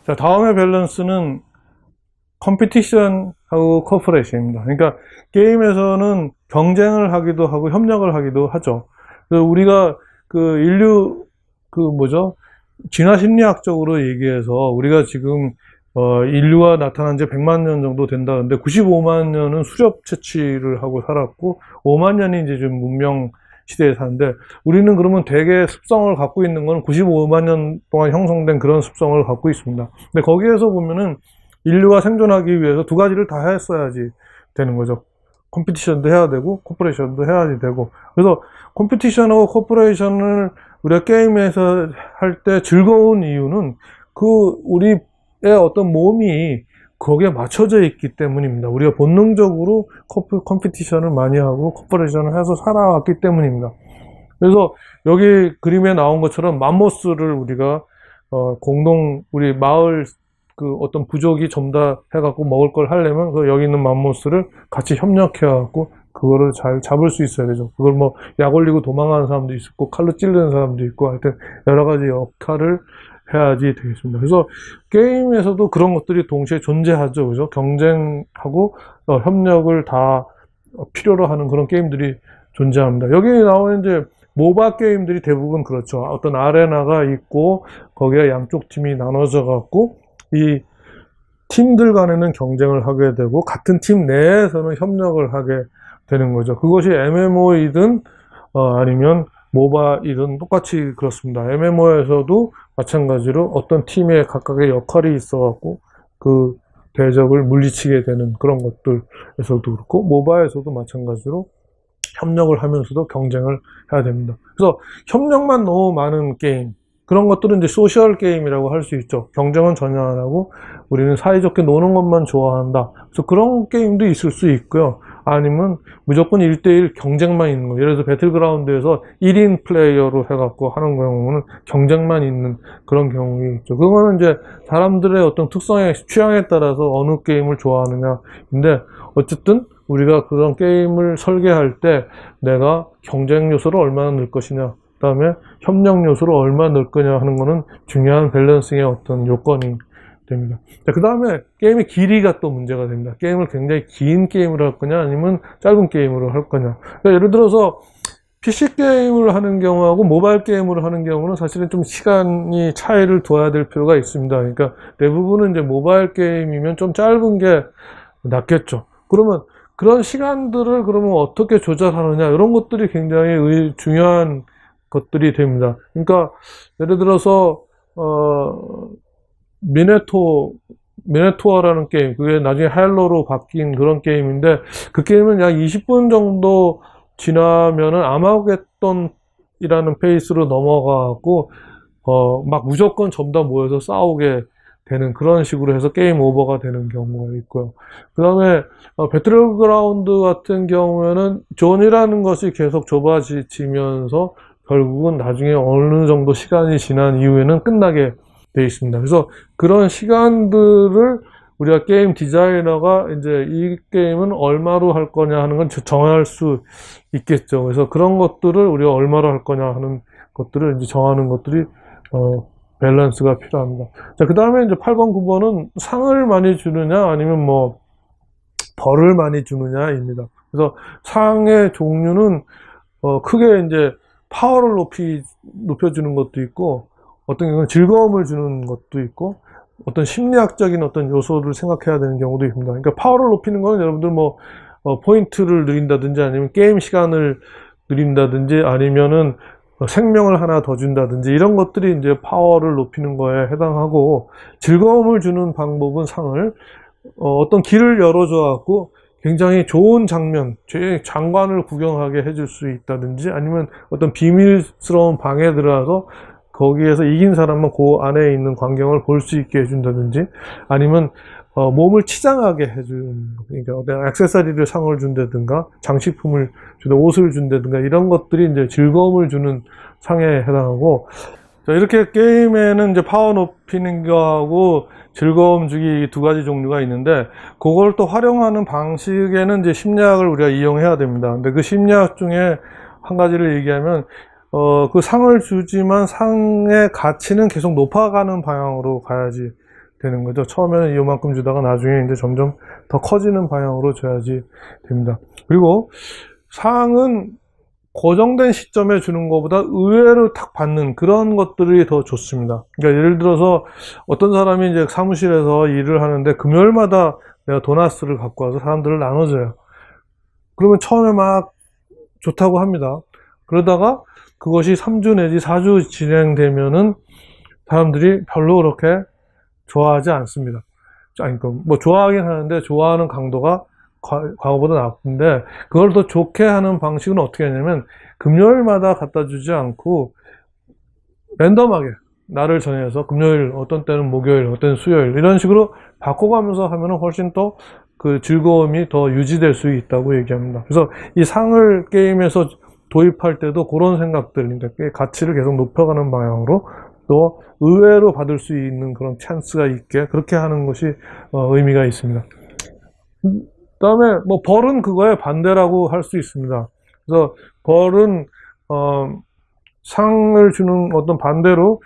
자, 다음의 밸런스는 컴피티션하고 코퍼레이션입니다. 그러니까 게임에서는 경쟁을 하기도 하고 협력을 하기도 하죠. 그래서 우리가 그 인류 그 뭐죠? 진화 심리학적으로 얘기해서 우리가 지금 인류가 나타난 지 100만 년 정도 된다는데 95만 년은 수렵 채취를 하고 살았고 5만 년이 이제 좀 문명 시대에 사는데 우리는 그러면 대개 습성을 갖고 있는 건 95만 년 동안 형성된 그런 습성을 갖고 있습니다. 근데 거기에서 보면은 인류가 생존하기 위해서 두 가지를 다 했어야지 되는 거죠. 컴피티션도 해야 되고 코퍼레이션도 해야지 되고. 그래서 컴피티션하고 코퍼레이션을 우리가 게임에서 할 때 즐거운 이유는 그 우리의 어떤 몸이 거기에 맞춰져 있기 때문입니다. 우리가 본능적으로 컴피티션을 많이 하고 코퍼레이션을 해서 살아왔기 때문입니다. 그래서 여기 그림에 나온 것처럼 맘모스를 우리가 공동 우리 마을 그 어떤 부족이 점다 해갖고 먹을 걸 하려면 그 여기 있는 맘모스를 같이 협력해갖고 그거를 잘 잡을 수 있어야 되죠. 그걸 뭐 약 올리고 도망가는 사람도 있고 칼로 찌르는 사람도 있고 하여튼 여러 가지 역할을 해야지 되겠습니다. 그래서 게임에서도 그런 것들이 동시에 존재하죠. 그죠? 경쟁하고 협력을 다 필요로 하는 그런 게임들이 존재합니다. 여기 나오는 이제 모바 게임들이 대부분 그렇죠. 어떤 아레나가 있고 거기에 양쪽 팀이 나눠져 갖고 이 팀들 간에는 경쟁을 하게 되고 같은 팀 내에서는 협력을 하게 되는 거죠. 그것이 MMO이든 아니면 모바이든 똑같이 그렇습니다. MMO에서도 마찬가지로 어떤 팀에 각각의 역할이 있어갖고 그 대적을 물리치게 되는 그런 것들에서도 그렇고 모바에서도 마찬가지로 협력을 하면서도 경쟁을 해야 됩니다. 그래서 협력만 너무 많은 게임 그런 것들은 이제 소셜 게임이라고 할 수 있죠. 경쟁은 전혀 안 하고 우리는 사이좋게 노는 것만 좋아한다. 그래서 그런 게임도 있을 수 있고요. 아니면 무조건 1대1 경쟁만 있는 거. 예를 들어서 배틀그라운드에서 1인 플레이어로 해갖고 하는 경우는 경쟁만 있는 그런 경우가 있죠. 그거는 이제 사람들의 어떤 특성의 취향에 따라서 어느 게임을 좋아하느냐인데 어쨌든 우리가 그런 게임을 설계할 때 내가 경쟁 요소를 얼마나 넣을 것이냐 그 다음에 협력 요소를 얼마나 넣을 거냐 하는 거는 중요한 밸런싱의 어떤 요건이 됩니다. 그 다음에 게임의 길이가 또 문제가 됩니다. 게임을 굉장히 긴 게임으로 할 거냐 아니면 짧은 게임으로 할 거냐. 그러니까 예를 들어서 PC 게임을 하는 경우하고 모바일 게임을 하는 경우는 사실은 좀 시간이 차이를 둬야 될 필요가 있습니다. 그러니까 대부분은 이제 모바일 게임이면 좀 짧은 게 낫겠죠. 그러면 그런 시간들을 그러면 어떻게 조절하느냐 이런 것들이 굉장히 중요한 것들이 됩니다. 그러니까 예를 들어서 미네토어라는 게임, 그게 나중에 하일로로 바뀐 그런 게임인데 그 게임은 약 20분 정도 지나면은 아마겟돈이라는 페이스로 넘어가고 막 무조건 전부 다 모여서 싸우게 되는 그런 식으로 해서 게임 오버가 되는 경우가 있고요. 그 다음에 배틀그라운드 같은 경우에는 존이라는 것이 계속 좁아지면서 결국은 나중에 어느 정도 시간이 지난 이후에는 끝나게 되어 있습니다. 그래서 그런 시간들을 우리가 게임 디자이너가 이제 이 게임은 얼마로 할 거냐 하는 건 정할 수 있겠죠. 그래서 그런 것들을 우리가 얼마로 할 거냐 하는 것들을 이제 정하는 것들이 밸런스가 필요합니다. 자, 그 다음에 이제 8번, 9번은 상을 많이 주느냐 아니면 뭐 벌을 많이 주느냐입니다. 그래서 상의 종류는 크게 이제 파워를 높여주는 것도 있고 어떤 경우는 즐거움을 주는 것도 있고 어떤 심리학적인 어떤 요소를 생각해야 되는 경우도 있습니다. 그러니까 파워를 높이는 거는 여러분들 뭐 포인트를 늘린다든지 아니면 게임 시간을 늘린다든지 아니면은 생명을 하나 더 준다든지 이런 것들이 이제 파워를 높이는 거에 해당하고 즐거움을 주는 방법은 상을 어떤 길을 열어줘 갖고 굉장히 좋은 장면, 장관을 구경하게 해줄 수 있다든지 아니면 어떤 비밀스러운 방에 들어가서 거기에서 이긴 사람만 그 안에 있는 광경을 볼 수 있게 해준다든지 아니면 몸을 치장하게 해주는 그러니까 어떤 액세서리를 상을 준다든가 장식품을 주든 옷을 준다든가 이런 것들이 이제 즐거움을 주는 상에 해당하고 자, 이렇게 게임에는 이제 파워 높이는 거하고 즐거움 주기 두 가지 종류가 있는데 그걸 또 활용하는 방식에는 이제 심리학을 우리가 이용해야 됩니다. 근데 그 심리학 중에 한 가지를 얘기하면 그 상을 주지만 상의 가치는 계속 높아가는 방향으로 가야지 되는 거죠. 처음에는 이만큼 주다가 나중에 이제 점점 더 커지는 방향으로 줘야지 됩니다. 그리고 상은 고정된 시점에 주는 것보다 의외로 탁 받는 그런 것들이 더 좋습니다. 그러니까 예를 들어서 어떤 사람이 이제 사무실에서 일을 하는데 금요일마다 내가 도나스를 갖고 와서 사람들을 나눠줘요. 그러면 처음에 막 좋다고 합니다. 그러다가 그것이 3주 내지 4주 진행되면은 사람들이 별로 그렇게 좋아하지 않습니다. 아니, 뭐 좋아하긴 하는데 좋아하는 강도가 과거보다 나쁜데, 그걸 더 좋게 하는 방식은 어떻게 하냐면 금요일마다 갖다 주지 않고 랜덤하게 날을 정해서 금요일, 어떤 때는 목요일, 어떤 때는 수요일 이런 식으로 바꿔가면서 하면은 훨씬 더 그 즐거움이 더 유지될 수 있다고 얘기합니다. 그래서 이 상을 게임에서 도입할 때도 그런 생각들, 가치를 계속 높여가는 방향으로 또 의외로 받을 수 있는 그런 찬스가 있게 그렇게 하는 것이 의미가 있습니다. 그다음에 뭐 벌은 그거에 반대라고 할 수 있습니다. 그래서 벌은 상을 주는 어떤 반대로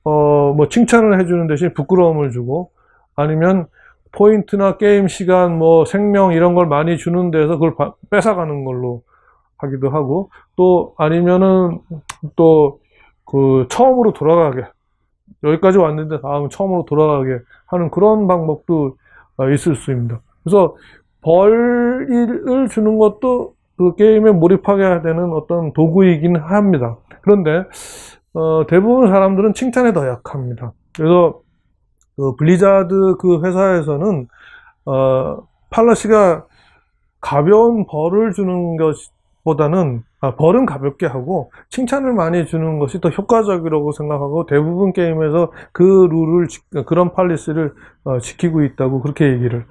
뭐 칭찬을 해주는 대신 부끄러움을 주고, 아니면 포인트나 게임 시간, 뭐 생명 이런 걸 많이 주는 데서 그걸 뺏어가는 걸로 하기도 하고, 또 아니면은 또 그 처음으로 돌아가게, 여기까지 왔는데 다음 처음으로 돌아가게 하는 그런 방법도 있을 수 있습니다. 그래서 벌을 주는 것도 그 게임에 몰입하게 되는 어떤 도구이긴 합니다. 그런데 대부분 사람들은 칭찬에 더 약합니다. 그래서 그 블리자드 그 회사에서는 팔러시가 가벼운 벌을 주는 것보다는 벌은 가볍게 하고 칭찬을 많이 주는 것이 더 효과적이라고 생각하고, 대부분 게임에서 그 룰을, 그런 팔리시를 지키고 있다고 그렇게 얘기를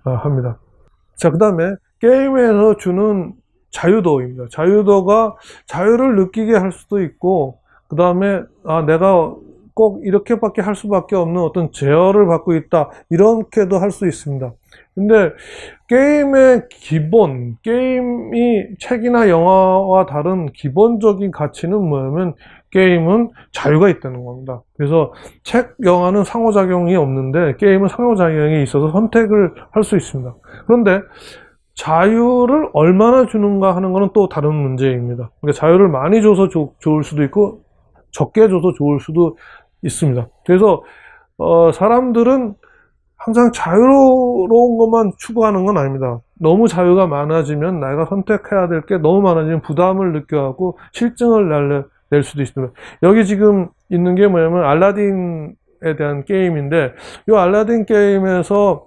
합니다. 자, 그 다음에 게임에서 주는 자유도입니다. 자유도가 자유를 느끼게 할 수도 있고, 그 다음에 내가 꼭 이렇게밖에 할 수밖에 없는 어떤 제어를 받고 있다, 이렇게도 할 수 있습니다. 근데 게임의 기본, 게임이 책이나 영화와 다른 기본적인 가치는 뭐냐면 게임은 자유가 있다는 겁니다. 그래서 책, 영화는 상호작용이 없는데 게임은 상호작용이 있어서 선택을 할 수 있습니다. 그런데 자유를 얼마나 주는가 하는 것은 또 다른 문제입니다. 그러니까 자유를 많이 줘서 좋을 수도 있고 적게 줘서 좋을 수도 있습니다. 그래서 사람들은 항상 자유로운 것만 추구하는 건 아닙니다. 너무 자유가 많아지면 내가 선택해야 될 게 너무 많아지면 부담을 느껴하고 실증을 낼 수도 있습니다. 여기 지금 있는 게 뭐냐면 알라딘에 대한 게임인데, 이 알라딘 게임에서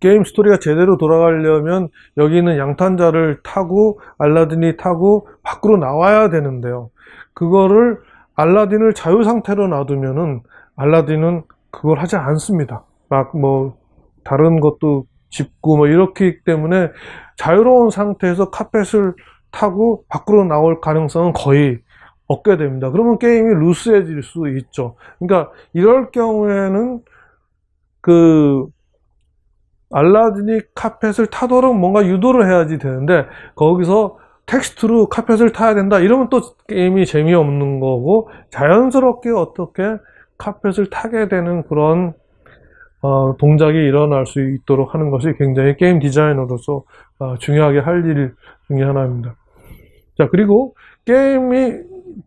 게임 스토리가 제대로 돌아가려면 여기 있는 양탄자를 타고 알라딘이 타고 밖으로 나와야 되는데요. 그거를 알라딘을 자유 상태로 놔두면은 알라딘은 그걸 하지 않습니다. 막 뭐 다른 것도 짚고 뭐 이렇기 때문에 자유로운 상태에서 카펫을 타고 밖으로 나올 가능성은 거의 없게 됩니다. 그러면 게임이 루스해질 수 있죠. 그러니까 이럴 경우에는 그 알라딘이 카펫을 타도록 뭔가 유도를 해야지 되는데, 거기서 텍스트로 카펫을 타야 된다 이러면 또 게임이 재미없는 거고, 자연스럽게 어떻게 카펫을 타게 되는 그런 동작이 일어날 수 있도록 하는 것이 굉장히 게임 디자이너로서 중요하게 할 일 중에 하나입니다. 자, 그리고 게임이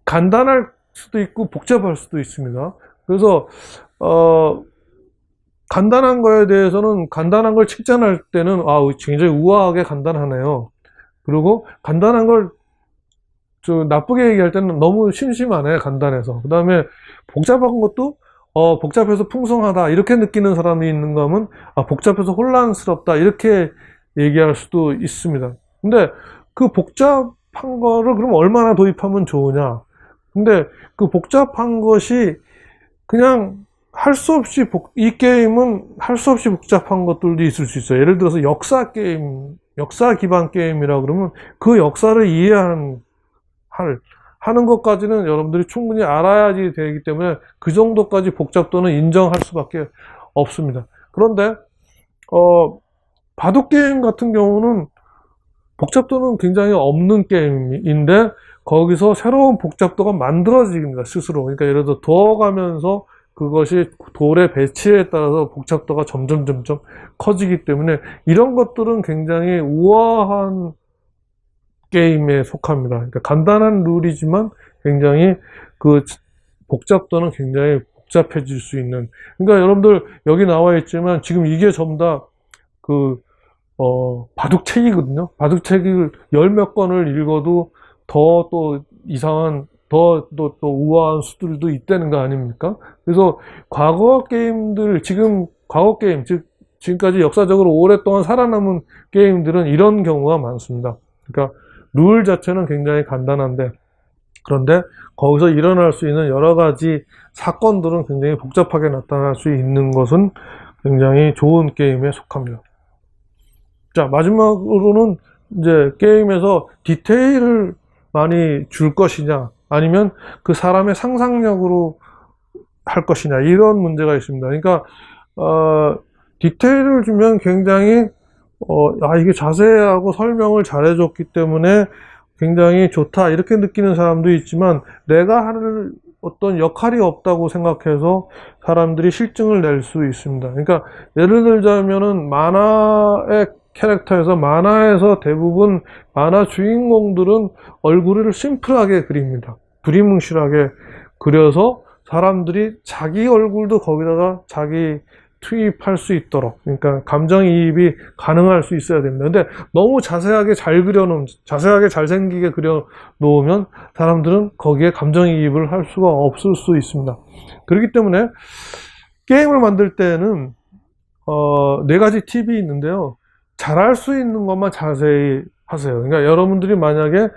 간단할 수도 있고 복잡할 수도 있습니다. 그래서 간단한 거에 대해서는 간단한 걸 칭찬할 때는 굉장히 우아하게 간단하네요. 그리고 간단한 걸 나쁘게 얘기할 때는 너무 심심하네, 간단해서. 그 다음에 복잡한 것도 복잡해서 풍성하다 이렇게 느끼는 사람이 있는 거면 복잡해서 혼란스럽다 이렇게 얘기할 수도 있습니다. 근데 그 복잡한 거를 그럼 얼마나 도입하면 좋으냐? 근데 그 복잡한 것이 그냥 할 수 없이 이 게임은 할 수 없이 복잡한 것들도 있을 수 있어요. 예를 들어서 역사 게임, 역사 기반 게임이라 그러면 그 역사를 이해하는 하는 것까지는 여러분들이 충분히 알아야지 되기 때문에 그 정도까지 복잡도는 인정할 수밖에 없습니다. 그런데 바둑게임 같은 경우는 복잡도는 굉장히 없는 게임인데 거기서 새로운 복잡도가 만들어집니다, 스스로. 그러니까 예를 들어 더 가면서 그것이 돌의 배치에 따라서 복잡도가 점점 커지기 때문에 이런 것들은 굉장히 우아한 게임에 속합니다. 그러니까 간단한 룰이지만 굉장히 그 복잡도는 굉장히 복잡해질 수 있는. 그러니까 여러분들 여기 나와 있지만 지금 이게 전부 다 바둑책이거든요. 바둑책을 열 몇 권을 읽어도 더 또 이상한 또 우아한 수들도 있다는 거 아닙니까? 그래서 과거 게임들, 과거 게임, 즉 지금까지 역사적으로 오랫동안 살아남은 게임들은 이런 경우가 많습니다. 그러니까 룰 자체는 굉장히 간단한데, 그런데 거기서 일어날 수 있는 여러 가지 사건들은 굉장히 복잡하게 나타날 수 있는 것은 굉장히 좋은 게임에 속합니다. 자, 마지막으로는 이제 게임에서 디테일을 많이 줄 것이냐, 아니면 그 사람의 상상력으로 할 것이냐, 이런 문제가 있습니다. 그러니까 디테일을 주면 굉장히 이게 자세하고 설명을 잘해줬기 때문에 굉장히 좋다, 이렇게 느끼는 사람도 있지만, 내가 할 어떤 역할이 없다고 생각해서 사람들이 실증을 낼 수 있습니다. 그러니까 예를 들자면은 만화의 캐릭터에서, 만화에서 대부분 만화 주인공들은 얼굴을 심플하게 그립니다. 두리뭉실하게 그려서 사람들이 자기 얼굴도 거기다가 자기 투입할 수 있도록, 그러니까 감정이입이 가능할 수 있어야 됩니다. 근데 너무 자세하게 자세하게 잘생기게 그려 놓으면 사람들은 거기에 감정이입을 할 수가 없을 수 있습니다. 그렇기 때문에 게임을 만들 때는 네 가지 팁이 있는데요. 잘할 수 있는 것만 자세히 하세요. 그러니까 여러분들이 만약에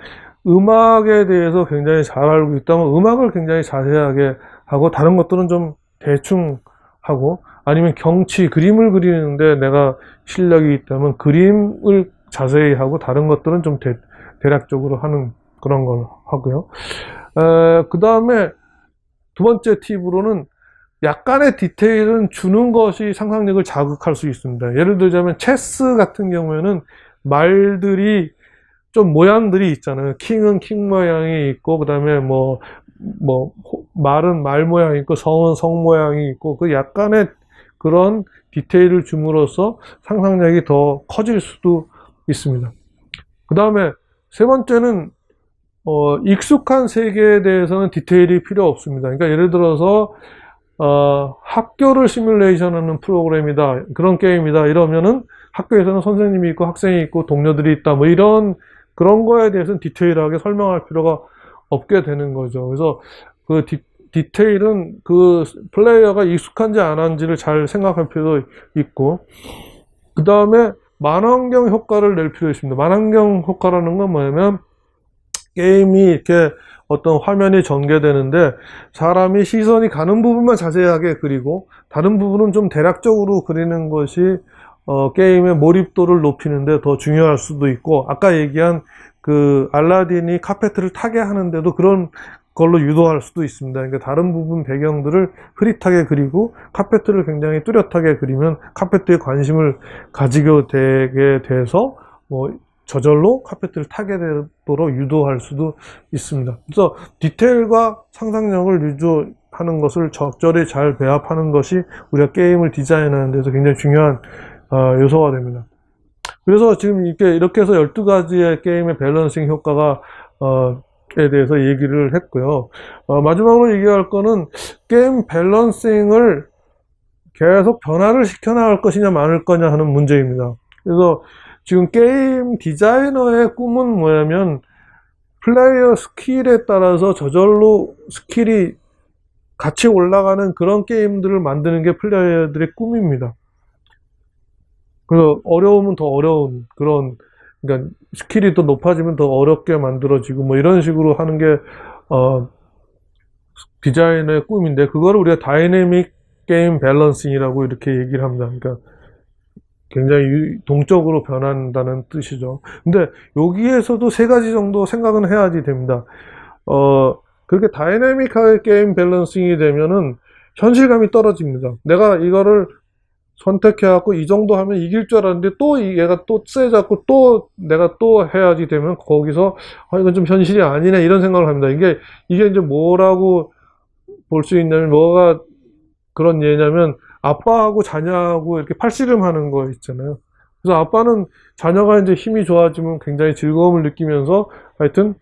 음악에 대해서 굉장히 잘 알고 있다면 음악을 굉장히 자세하게 하고, 다른 것들은 좀 대충 하고, 아니면 경치, 그림을 그리는데 내가 실력이 있다면 그림을 자세히 하고, 다른 것들은 좀 대략적으로 하는 그런 걸 하고요. 그 다음에 두 번째 팁으로는 약간의 디테일은 주는 것이 상상력을 자극할 수 있습니다. 예를 들자면 체스 같은 경우에는 말들이 좀 모양들이 있잖아요. 킹은 킹 모양이 있고, 그 다음에 말은 말 모양이 있고, 성은 성 모양이 있고, 그 약간의 그런 디테일을 줌으로써 상상력이 더 커질 수도 있습니다. 그 다음에 세 번째는 익숙한 세계에 대해서는 디테일이 필요 없습니다. 그러니까 예를 들어서 학교를 시뮬레이션하는 프로그램이다, 그런 게임이다, 이러면은 학교에서는 선생님이 있고 학생이 있고 동료들이 있다, 뭐 이런 그런 거에 대해서는 디테일하게 설명할 필요가 없게 되는 거죠. 그래서 그 디테일은 그 플레이어가 익숙한지 안 한지를 잘 생각할 필요도 있고, 그 다음에 만환경 효과를 낼 필요 있습니다. 만환경 효과라는 건 뭐냐면, 게임이 이렇게 어떤 화면이 전개되는데 사람이 시선이 가는 부분만 자세하게 그리고 다른 부분은 좀 대략적으로 그리는 것이 게임의 몰입도를 높이는데 더 중요할 수도 있고, 아까 얘기한 그 알라딘이 카페트를 타게 하는데도 그런 걸로 유도할 수도 있습니다. 그러니까 다른 부분 배경들을 흐릿하게 그리고 카페트를 굉장히 뚜렷하게 그리면 카페트에 관심을 가지게 되게 돼서 저절로 카페트를 타게 되도록 유도할 수도 있습니다. 그래서 디테일과 상상력을 유도하는 것을 적절히 잘 배합하는 것이 우리가 게임을 디자인하는 데서 굉장히 중요한 요소가 됩니다. 그래서 지금 이렇게 해서 12가지의 게임의 밸런싱 효과가 에 대해서 얘기를 했고요. 마지막으로 얘기할 거는 게임 밸런싱을 계속 변화를 시켜 나갈 것이냐 마늘 거냐 하는 문제입니다. 그래서 지금 게임 디자이너의 꿈은 뭐냐면 플레이어 스킬에 따라서 저절로 스킬이 같이 올라가는 그런 게임들을 만드는 게 플레이어들의 꿈입니다. 그래서 어려우면 더 어려운 그런, 그러니까 스킬이 더 높아지면 더 어렵게 만들어지고 뭐 이런 식으로 하는 게 디자이너의 꿈인데, 그거를 우리가 다이내믹 게임 밸런싱이라고 이렇게 얘기를 합니다. 그러니까 굉장히 동적으로 변한다는 뜻이죠. 근데 여기에서도 세 가지 정도 생각은 해야지 됩니다. 그렇게 다이내믹하게 게임 밸런싱이 되면은 현실감이 떨어집니다. 내가 이거를 선택해갖고 이 정도 하면 이길 줄 알았는데 또 얘가 또 세잡고 또 내가 또 해야지 되면 거기서 이건 좀 현실이 아니네, 이런 생각을 합니다. 이게 이제 뭐라고 볼 수 있냐면, 뭐가 그런 예냐면 아빠하고 자녀하고 이렇게 팔씨름 하는 거 있잖아요. 그래서 아빠는 자녀가 이제 힘이 좋아지면 굉장히 즐거움을 느끼면서 하여튼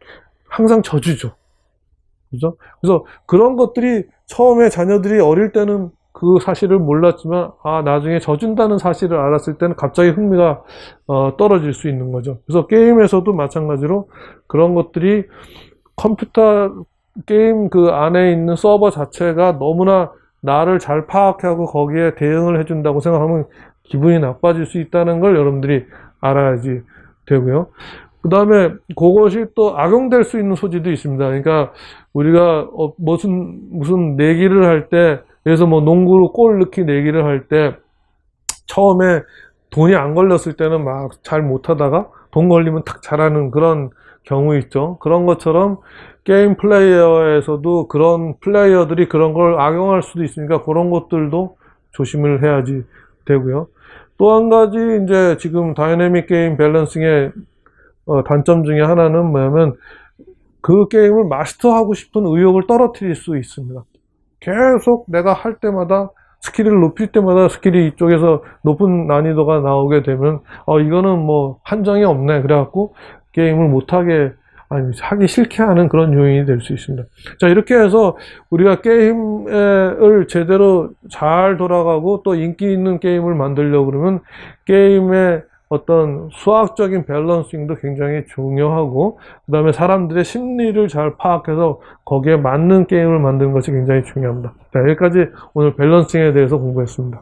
항상 져주죠. 그죠? 그래서 그런 것들이 처음에 자녀들이 어릴 때는 그 사실을 몰랐지만, 나중에 져준다는 사실을 알았을 때는 갑자기 흥미가 떨어질 수 있는 거죠. 그래서 게임에서도 마찬가지로 그런 것들이 컴퓨터 게임 그 안에 있는 서버 자체가 너무나 나를 잘 파악하고 거기에 대응을 해준다고 생각하면 기분이 나빠질 수 있다는 걸 여러분들이 알아야지 되고요. 그 다음에 그것이 또 악용될 수 있는 소지도 있습니다. 그러니까 우리가 무슨 내기를 할 때, 그래서 뭐 농구로 골 넣기 내기를 할 때 처음에 돈이 안 걸렸을 때는 막 잘 못하다가 돈 걸리면 탁 잘하는 그런 경우 있죠. 그런 것처럼 게임 플레이어에서도 그런 플레이어들이 그런 걸 악용할 수도 있으니까 그런 것들도 조심을 해야지 되고요. 또 한 가지 이제 지금 다이내믹 게임 밸런싱의 단점 중에 하나는 뭐냐면 그 게임을 마스터하고 싶은 의욕을 떨어뜨릴 수 있습니다. 계속 내가 할 때마다 스킬을 높일 때마다 스킬이 이쪽에서 높은 난이도가 나오게 되면 이거는 뭐 한정이 없네 그래갖고 게임을 못하게 하기 싫게 하는 그런 요인이 될 수 있습니다. 자, 이렇게 해서 우리가 게임을 제대로 잘 돌아가고 또 인기 있는 게임을 만들려고 그러면 게임의 어떤 수학적인 밸런싱도 굉장히 중요하고 그 다음에 사람들의 심리를 잘 파악해서 거기에 맞는 게임을 만드는 것이 굉장히 중요합니다. 자, 여기까지 오늘 밸런싱에 대해서 공부했습니다.